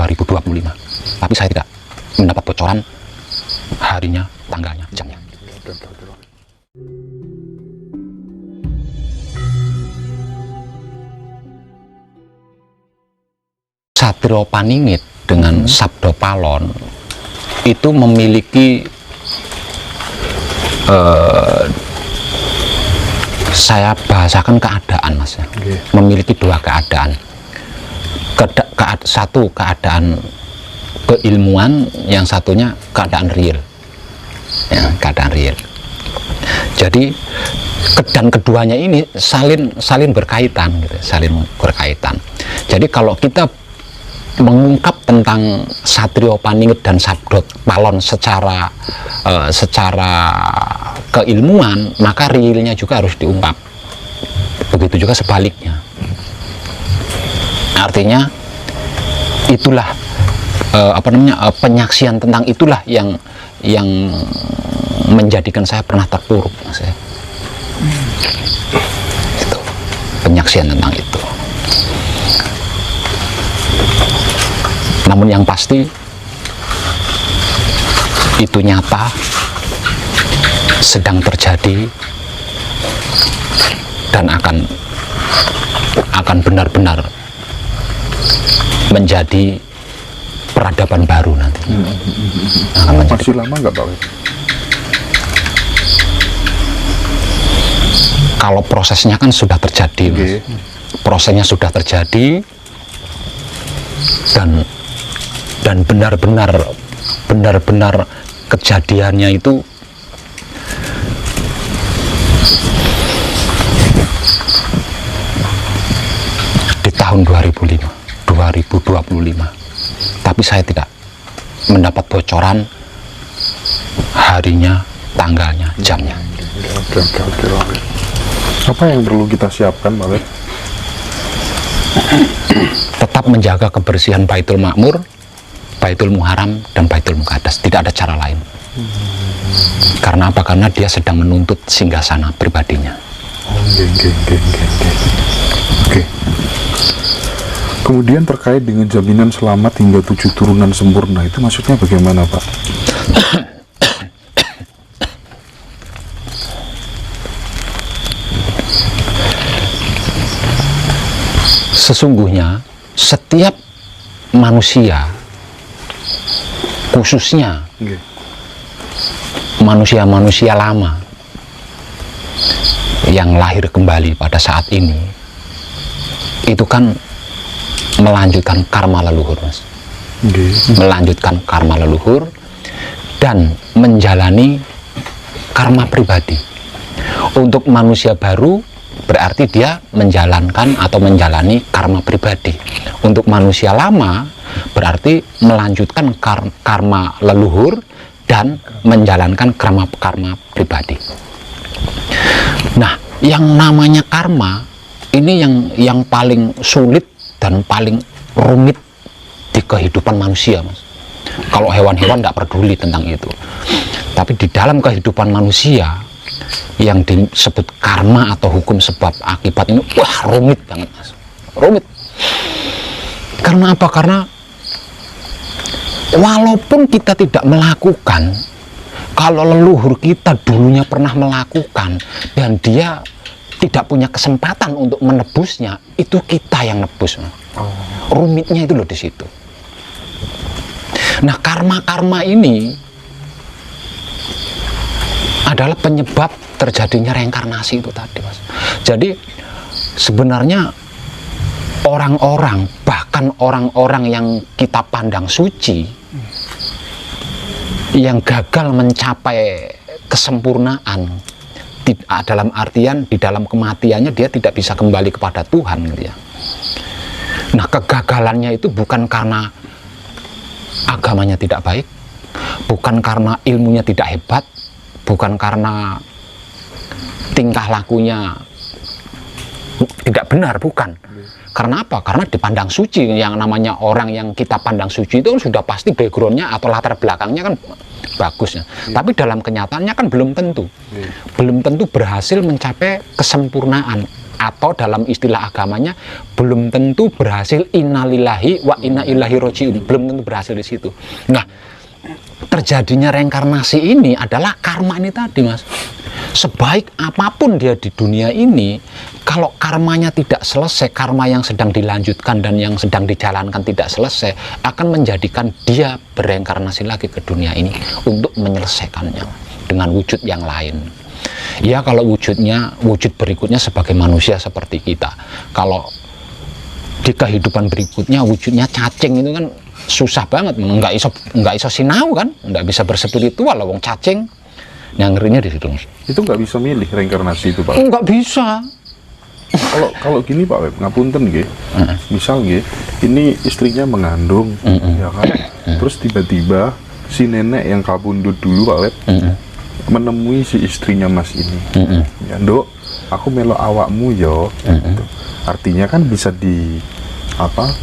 2025. Tapi saya tidak mendapat bocoran harinya, tanggalnya, jamnya. Satrio Paningit dengan Sabdo Palon itu memiliki saya bahasakan keadaan, Mas ya. Memiliki dua keadaan. Satu keadaan keilmuan, yang satunya keadaan real. Ya, keadaan real. Jadi dan keduanya ini saling berkaitan gitu, saling berkaitan. Jadi kalau kita mengungkap tentang Satrio Paningit dan Sabdo Palon secara keilmuan, maka realnya juga harus diungkap. Begitu juga sebaliknya. Artinya itulah penyaksian tentang itulah yang menjadikan saya pernah terpuruk, Mas ya. Itu penyaksian tentang itu. Namun yang pasti itu nyata, sedang terjadi, dan akan benar-benar menjadi peradaban baru nanti. Masih lama nggak Pak? Kalau prosesnya kan sudah terjadi, Mas. Prosesnya sudah terjadi, dan benar-benar kejadiannya itu di tahun 2025. Tapi saya tidak mendapat bocoran harinya, tanggalnya, jamnya. Oke. Apa yang perlu kita siapkan, Pak? Tetap menjaga kebersihan Baitul Makmur, Baitul Muharram, dan Baitul Muqaddas. Tidak ada cara lain. Karena apa? Karena dia sedang menuntut singgasana pribadinya. Oke. Kemudian terkait dengan jaminan selamat hingga 7 turunan sempurna, itu maksudnya bagaimana, Pak? Sesungguhnya setiap manusia, khususnya manusia-manusia lama yang lahir kembali pada saat ini, itu kan melanjutkan karma leluhur, Mas. Melanjutkan karma leluhur dan menjalani karma pribadi. Untuk manusia baru berarti dia menjalankan atau menjalani karma pribadi. Untuk manusia lama berarti melanjutkan karma leluhur dan menjalankan karma pribadi. Nah, yang namanya karma ini yang paling sulit dan paling rumit di kehidupan manusia, Mas. Kalau hewan-hewan tidak peduli tentang itu, tapi di dalam kehidupan manusia yang disebut karma atau hukum sebab akibat ini, wah, rumit banget, Mas. Rumit. Karena apa? Karena walaupun kita tidak melakukan, kalau leluhur kita dulunya pernah melakukan dan dia tidak punya kesempatan untuk menebusnya, itu kita yang nebus. Rumitnya itu loh di situ. Nah, karma-karma ini adalah penyebab terjadinya reinkarnasi itu tadi, Mas. Jadi sebenarnya orang-orang, bahkan orang-orang yang kita pandang suci, yang gagal mencapai kesempurnaan, dalam artian di dalam kematiannya dia tidak bisa kembali kepada Tuhan, gitu ya. Nah, kegagalannya itu bukan karena agamanya tidak baik, bukan karena ilmunya tidak hebat, bukan karena tingkah lakunya tidak benar, bukan. Karena apa? Karena dipandang suci. Yang namanya orang yang kita pandang suci itu sudah pasti backgroundnya atau latar belakangnya kan bagusnya. Tapi dalam kenyataannya kan belum tentu. Belum tentu berhasil mencapai kesempurnaan atau dalam istilah agamanya belum tentu berhasil innalillahi wa inna ilaihi rajiun, belum tentu berhasil di situ. Nah, terjadinya reinkarnasi ini adalah karma ini tadi, Mas. Sebaik apapun dia di dunia ini, kalau karmanya tidak selesai, karma yang sedang dilanjutkan dan yang sedang dijalankan tidak selesai, akan menjadikan dia bereinkarnasi lagi ke dunia ini untuk menyelesaikannya dengan wujud yang lain. Ya, kalau wujud berikutnya sebagai manusia seperti kita. Kalau di kehidupan berikutnya wujudnya cacing, itu kan susah banget, nggak iso sinau kan, nggak bisa berspiritual, wong cacing. Yang ngerinya di situ. Itu nggak bisa milih reinkarnasi itu, Pak? Nggak bisa. Kalau gini, Pak Web, ngapunten nggih. Misal nggih, ini istrinya mengandung, ya kan? Terus tiba-tiba si nenek yang kabundut dulu, Pak Web, menemui si istrinya Mas ini. Ya, Nduk, aku melo awakmu yo. Gitu. Artinya kan bisa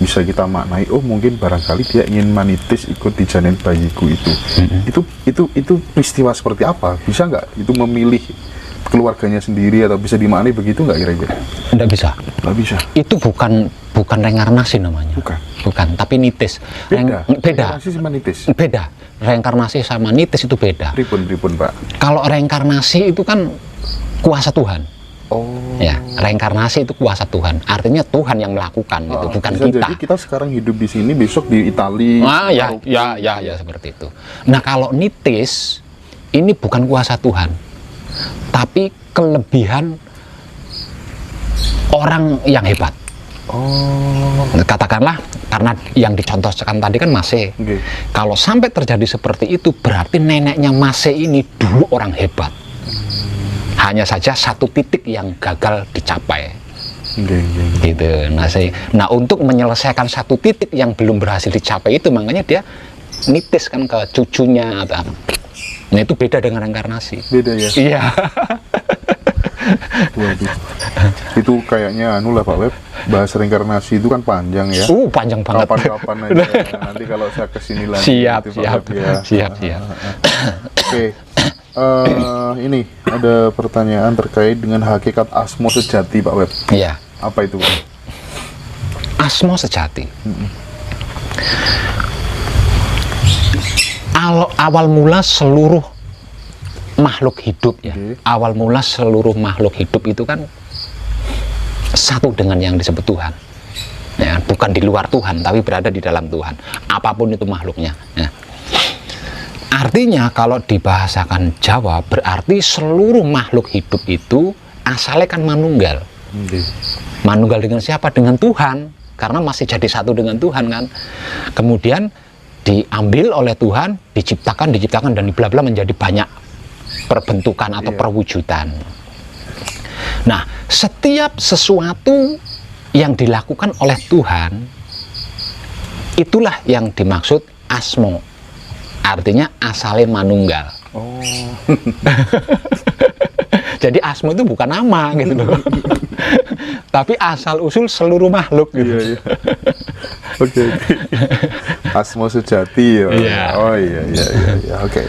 bisa kita maknai, oh mungkin barangkali dia ingin manitis ikut di janin bayiku itu. Itu peristiwa seperti apa? Bisa nggak itu memilih keluarganya sendiri, atau bisa dimaknai begitu nggak kira-kira? Nggak bisa. Nggak bisa. Itu bukan reinkarnasi namanya. Bukan, tapi nitis. Beda. Reinkarnasi sama nitis. Beda. Reinkarnasi sama nitis itu beda. Pripun, Pak? Kalau reinkarnasi itu kan kuasa Tuhan. Oh. Ya, reinkarnasi itu kuasa Tuhan. Artinya Tuhan yang melakukan, gitu, bukan bisa kita. Jadi kita sekarang hidup di sini, besok di Italia. Ya, seperti itu. Nah, kalau nitis ini bukan kuasa Tuhan, tapi kelebihan orang yang hebat. Oh. Katakanlah, karena yang dicontohkan tadi kan Mase. Okay. Kalau sampai terjadi seperti itu, berarti neneknya Mase ini dulu orang hebat. Hanya saja satu titik yang gagal dicapai. Gitu. Nah, untuk menyelesaikan satu titik yang belum berhasil dicapai itu, makanya dia nitis kan ke cucunya atau apa. Nah, itu beda dengan reinkarnasi. Beda ya? Iya. Waduh. Itu kayaknya lah Pak Web, bahas reinkarnasi itu kan panjang ya. Panjang banget. Kapan-kapan aja. Nanti kalau saya kesini lagi. Siap. Oke. Ini ada pertanyaan terkait dengan hakikat asmo sejati, Pak Web. Iya. Apa itu, Pak? Asmo sejati. Awal mula seluruh makhluk hidup ya. Okay. Awal mula seluruh makhluk hidup itu kan satu dengan yang disebut Tuhan. Ya, bukan di luar Tuhan, tapi berada di dalam Tuhan. Apapun itu makhluknya. Ya. Artinya kalau dibahasakan Jawa, berarti seluruh makhluk hidup itu asalnya kan manunggal. Manunggal dengan siapa? Dengan Tuhan. Karena masih jadi satu dengan Tuhan kan. Kemudian diambil oleh Tuhan, diciptakan dan bla-bla menjadi banyak perbentukan atau perwujudan. Nah, setiap sesuatu yang dilakukan oleh Tuhan, itulah yang dimaksud asmo. Artinya asalnya manunggal. Oh. Jadi asmo itu bukan nama gitu loh. Tapi asal usul seluruh makhluk gitu. Iya. Oke. Asmo sejati ya. Iya. Oh iya. Oke.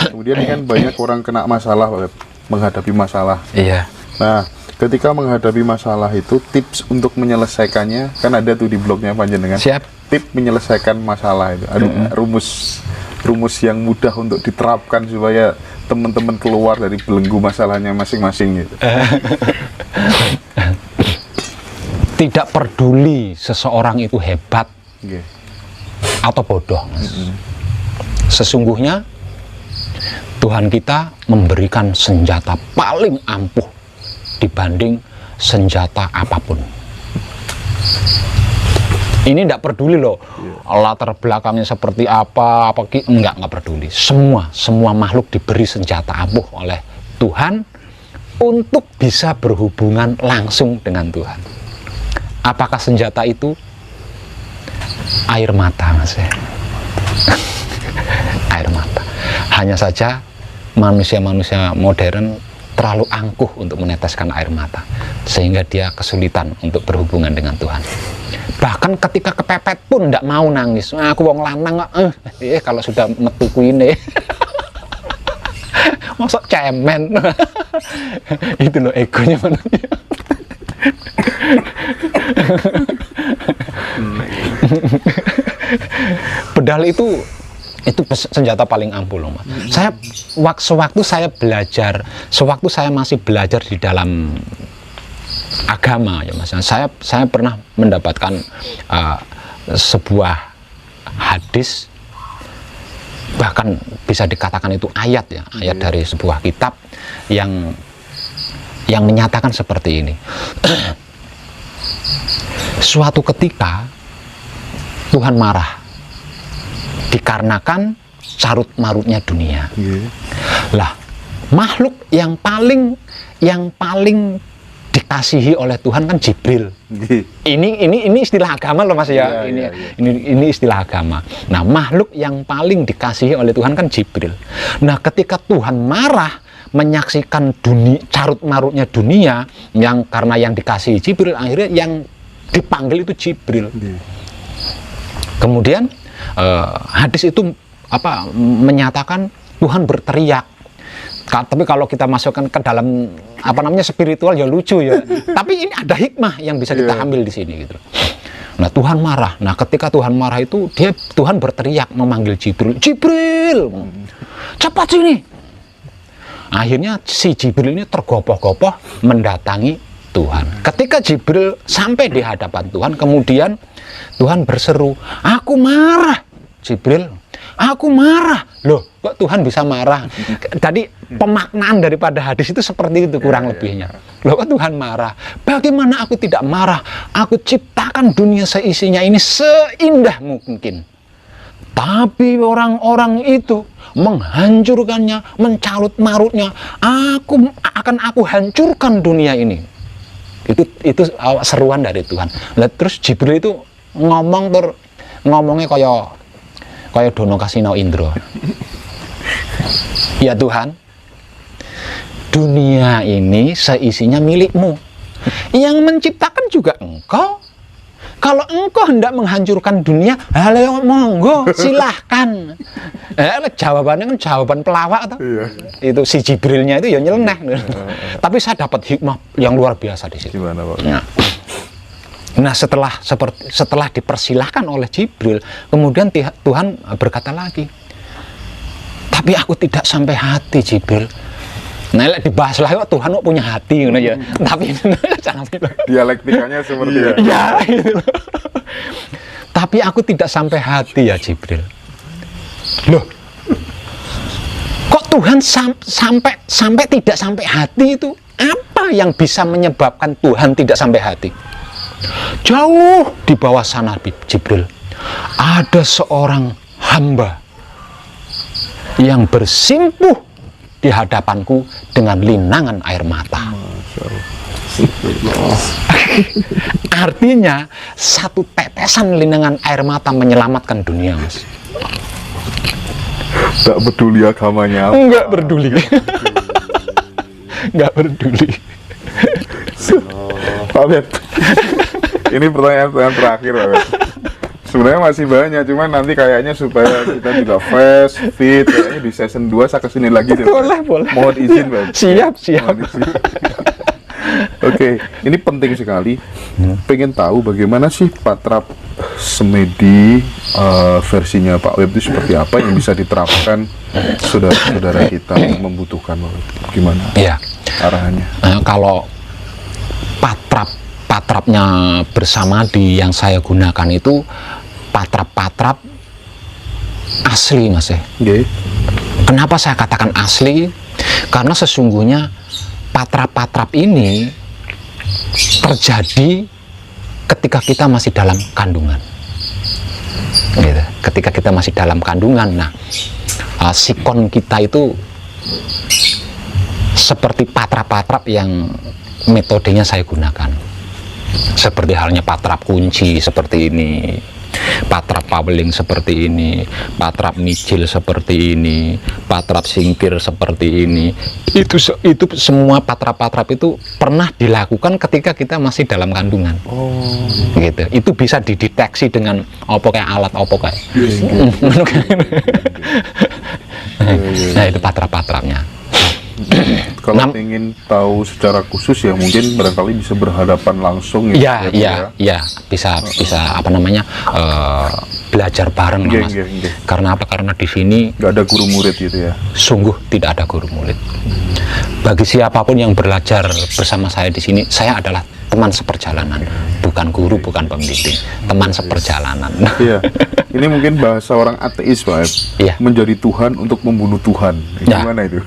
Kemudian kan banyak orang kena masalah, menghadapi masalah. Iya. Nah, ketika menghadapi masalah itu, tips untuk menyelesaikannya kan ada tuh di blognya Panjenengan. Siap. Tip menyelesaikan masalah itu. Ada rumus yang mudah untuk diterapkan supaya teman-teman keluar dari belenggu masalahnya masing-masing gitu. Tidak peduli seseorang itu hebat atau bodoh, Mas. Sesungguhnya Tuhan kita memberikan senjata paling ampuh dibanding senjata apapun. Ini tidak peduli loh, latar belakangnya seperti apa enggak peduli. Semua makhluk diberi senjata ampuh oleh Tuhan untuk bisa berhubungan langsung dengan Tuhan. Apakah senjata itu? Air mata, Mas. Air mata. Hanya saja manusia-manusia modern terlalu angkuh untuk meneteskan air mata, sehingga dia kesulitan untuk berhubungan dengan Tuhan. Bahkan ketika kepepet pun tidak mau nangis. Aku wong lanang kalau sudah metu kuine. Masuk cemen. Itu loh egonya manusia. Bedal itu senjata paling ampuh loh, Mas. Saya sewaktu saya masih belajar di dalam agama ya, Mas. Saya pernah mendapatkan sebuah hadis, bahkan bisa dikatakan itu ayat ya, ayat dari sebuah kitab yang menyatakan seperti ini. Suatu ketika Tuhan marah dikarenakan carut marutnya dunia. Lah, makhluk yang paling dikasihi oleh Tuhan kan Jibril. Ini istilah agama loh, Mas ya. Ini istilah agama. Nah, makhluk yang paling dikasihi oleh Tuhan kan Jibril. Nah, ketika Tuhan marah menyaksikan carut marutnya dunia, karena yang dikasihi Jibril, akhirnya yang dipanggil itu Jibril. Kemudian hadis itu menyatakan Tuhan berteriak. Tapi kalau kita masukkan ke dalam spiritual ya lucu ya. Tapi ini ada hikmah yang bisa kita ambil di sini gitu. Nah, Tuhan marah. Nah, ketika Tuhan marah itu Tuhan berteriak memanggil Jibril. Jibril, cepat sini. Akhirnya si Jibril ini tergopoh-gopoh mendatangi Tuhan. Ketika Jibril sampai di hadapan Tuhan, kemudian Tuhan berseru, "Aku marah, Jibril. Aku marah." Loh, kok Tuhan bisa marah? Tadi pemaknaan daripada hadis itu seperti itu kurang lebihnya. Loh, kok Tuhan marah? Bagaimana aku tidak marah? Aku ciptakan dunia seisinya ini seindah mungkin. Tapi orang-orang itu menghancurkannya, mencarut marutnya. Aku hancurkan dunia ini. Itu seruan dari Tuhan. Nah, terus Jibril itu ngomongnya kayak Dono Kasino Indro. Ya Tuhan, dunia ini seisinya milikmu. Yang menciptakan juga Engkau. Kalau Engkau hendak menghancurkan dunia, halo monggo, silahkan. Jawabannya kan jawaban pelawak toh. Itu si Jibrilnya itu ya nyeleneh. Tapi saya dapat hikmah yang luar biasa di situ. Gimana, Pak? Nah, setelah dipersilahkan oleh Jibril, kemudian Tuhan berkata lagi, tapi aku tidak sampai hati, Jibril. Nah, dibahas lah, Tuhan kok punya hati gitu ya. Tapi dialektikanya seperti itu. Ya, gitu. Tapi aku tidak sampai hati ya, Jibril. Loh, kok Tuhan sampai tidak sampai hati itu? Apa yang bisa menyebabkan Tuhan tidak sampai hati? Jauh di bawah sana, Jibril, ada seorang hamba yang bersimpuh di hadapanku dengan linangan air mata. Artinya satu tetesan linangan air mata menyelamatkan dunia, Mas. Tak peduli agamanya. Enggak peduli. Enggak peduli. Pak Bet, ini pertanyaan terakhir, Pak Bet. Sebenarnya masih banyak, cuman nanti kayaknya supaya kita juga fresh, fit, kayaknya di season 2 saya kesini lagi deh. Boleh. Mohon izin, Pak. Siap. Oke, ini penting sekali. Pengen tahu bagaimana sih Patrap Semedi versinya Pak Web itu seperti apa yang bisa diterapkan saudara-saudara kita yang membutuhkan, Pak Web. Gimana? Iya. Arahannya? Kalau patrapnya bersama yang saya gunakan itu patrap asli, Mas ya. Kenapa saya katakan asli? Karena sesungguhnya patrap ini terjadi ketika kita masih dalam kandungan. Gitu. Ketika kita masih dalam kandungan, nah sikon kita itu seperti patrap yang metodenya saya gunakan. Seperti halnya patrap kunci seperti ini, patrap paweling seperti ini, patrap micil seperti ini, patrap singkir seperti ini. Itu semua patrap itu pernah dilakukan ketika kita masih dalam kandungan. Gitu. Itu bisa dideteksi dengan alat kayak. Nah, itu patrapnya. Kalau ingin tahu secara khusus ya mungkin barangkali bisa berhadapan langsung ya. Ya, bisa apa namanya belajar bareng Mas. Karena apa? Karena di sini nggak ada guru murid gitu ya. Sungguh tidak ada guru murid. Bagi siapapun yang belajar bersama saya di sini, saya adalah teman seperjalanan, bukan guru, bukan pembimbing, teman seperjalanan. Iya, ini mungkin bahasa orang ateis, Pak. Iya. Menjadi Tuhan untuk membunuh Tuhan. Gimana itu?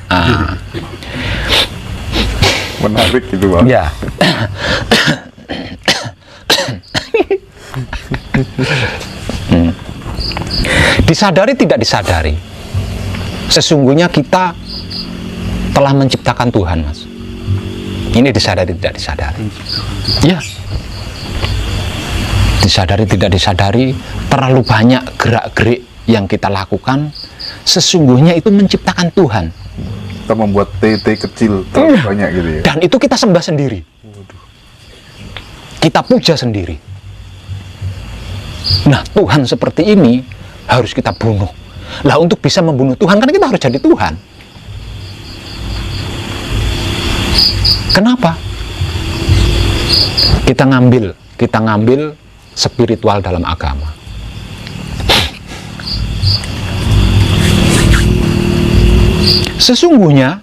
Menarik gitu, Pak. Ya. Disadari tidak disadari, sesungguhnya kita telah menciptakan Tuhan, Mas. Ini disadari tidak disadari. Ya. Disadari tidak disadari, terlalu banyak gerak-gerik yang kita lakukan, sesungguhnya itu menciptakan Tuhan. Kita membuat TT kecil terlalu banyak gitu ya. Dan itu kita sembah sendiri. Kita puja sendiri. Nah, Tuhan seperti ini harus kita bunuh. Lah, untuk bisa membunuh Tuhan kan kita harus jadi Tuhan. Kenapa? Kita ngambil spiritual dalam agama. Sesungguhnya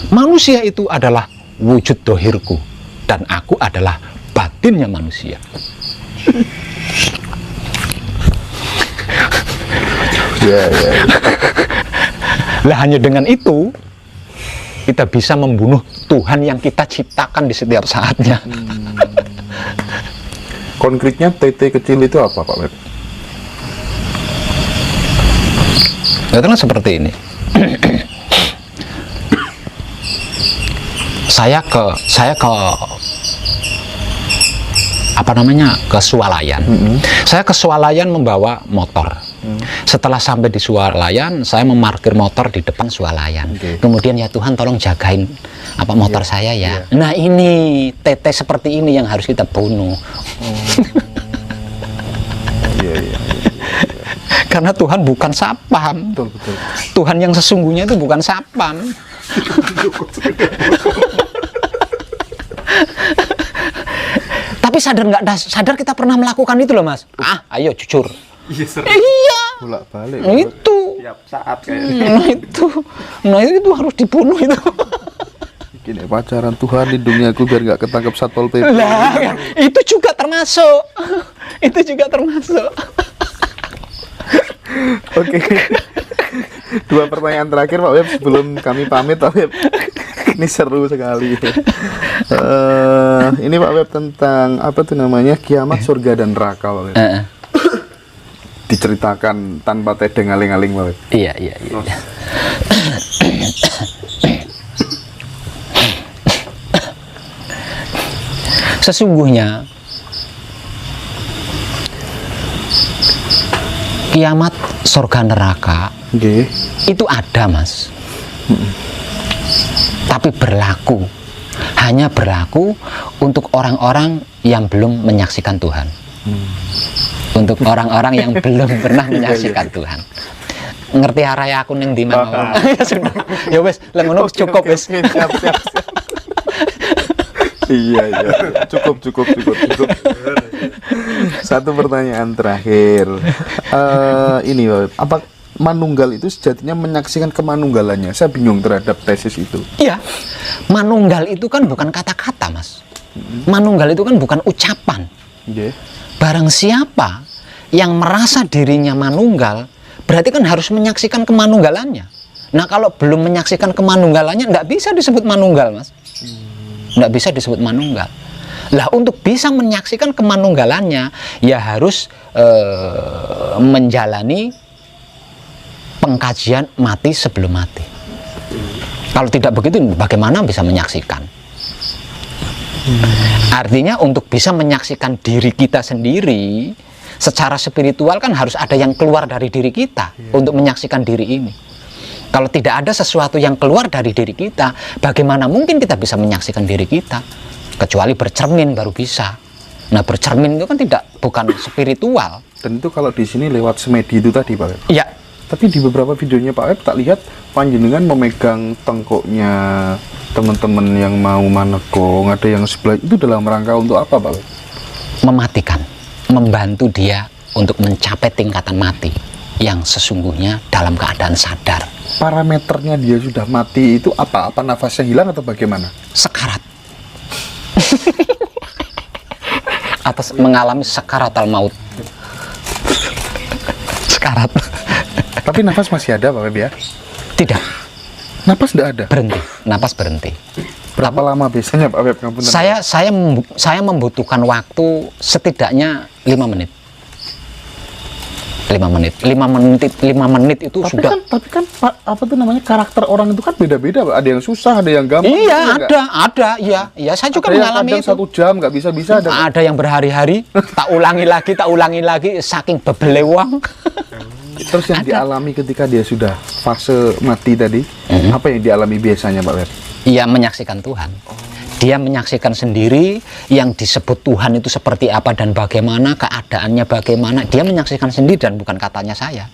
manusia itu adalah wujud dohirku dan aku adalah batinnya manusia. Ya. Lah, hanya dengan itu kita bisa membunuh Tuhan yang kita ciptakan di setiap saatnya. Konkretnya TT kecil itu apa, Pak Web? Katakanlah seperti ini. Saya ke apa namanya, ke Swalayan. Saya ke Swalayan membawa motor. Setelah sampai di Swalayan, saya memarkir motor di depan Swalayan. Kemudian, ya Tuhan, tolong jagain apa motor saya ya. Nah, ini TT seperti ini yang harus kita bunuh. Karena Tuhan bukan sapam. Betul. Tuhan yang sesungguhnya itu bukan sapam. Tapi sadar nggak sadar kita pernah melakukan itu loh, Mas. Ayo jujur. Iya. Bolak-balik. Nah, itu. Tiap saat kayaknya. Nah itu harus dibunuh itu. Gini, pacaran Tuhan lindungi aku biar nggak ketangkep Satpol PP. Lah, itu juga termasuk. Oke. 2 pertanyaan terakhir, Pak Web, sebelum kami pamit, Pak Web. Ini seru sekali. Ini Pak Web tentang apa tuh namanya, kiamat surga dan neraka, Pak Web. Diceritakan tanpa tedeng aling-aling, Pak Web. Iya. Sesungguhnya kiamat surga neraka itu ada, Mas. Tapi hanya berlaku untuk orang-orang yang belum menyaksikan Tuhan. Untuk orang-orang yang belum pernah menyaksikan Tuhan. Ngerti araya aku ning ndi mawon. Ya sudah. Ya wis, lek ngono cukup wis. Siap. Iya. Cukup. Satu pertanyaan terakhir. Ini apa manunggal itu sejatinya menyaksikan kemanunggalannya? Saya bingung terhadap tesis itu. Iya. Manunggal itu kan bukan kata-kata, Mas. Manunggal itu kan bukan ucapan. Barang siapa yang merasa dirinya manunggal, berarti kan harus menyaksikan kemanunggalannya. Nah, kalau belum menyaksikan kemanunggalannya, nggak bisa disebut manunggal, Mas. Nggak bisa disebut manunggal. Lah, untuk bisa menyaksikan kemanunggalannya, ya harus menjalani pengkajian mati sebelum mati. Kalau tidak begitu, bagaimana bisa menyaksikan? Artinya untuk bisa menyaksikan diri kita sendiri secara spiritual kan harus ada yang keluar dari diri kita untuk menyaksikan diri ini. Kalau tidak ada sesuatu yang keluar dari diri kita, bagaimana mungkin kita bisa menyaksikan diri kita? Kecuali bercermin baru bisa. Nah, bercermin itu kan bukan spiritual. Dan itu kalau di sini lewat semedi itu tadi, Pak. Iya, Tapi di beberapa videonya Pak Web tak lihat panjenengan memegang tengkoknya teman-teman yang mau manekong, ada yang sebelah, itu dalam rangka untuk apa Pak Web? Mematikan, membantu dia untuk mencapai tingkatan mati yang sesungguhnya dalam keadaan sadar. Parameternya dia sudah mati itu apa? Apa nafasnya hilang atau bagaimana? Sekarat. Atas mengalami sekaratal maut. Sekarat. Tapi nafas masih ada Pak Web ya? Tidak. Nafas tidak ada? Berhenti. Napas berhenti. Berapa lama biasanya Pak Web? Ngapunten. Saya membutuhkan waktu setidaknya 5 menit. 5 menit itu Tapi sudah. tapi kan apa tuh namanya, karakter orang itu kan beda-beda Pak. Ada yang susah, ada yang gampang. Iya, gitu, ada. Iya, saya juga ada yang mengalami kadang itu. 1 jam nggak bisa-bisa. Ada yang berhari-hari, tak ulangi lagi, saking bebelewang. Terus yang dialami ketika dia sudah fase mati tadi, apa yang dialami biasanya Pak Web? Ia menyaksikan Tuhan. Dia menyaksikan sendiri yang disebut Tuhan itu seperti apa dan bagaimana, keadaannya bagaimana. Dia menyaksikan sendiri dan bukan katanya saya.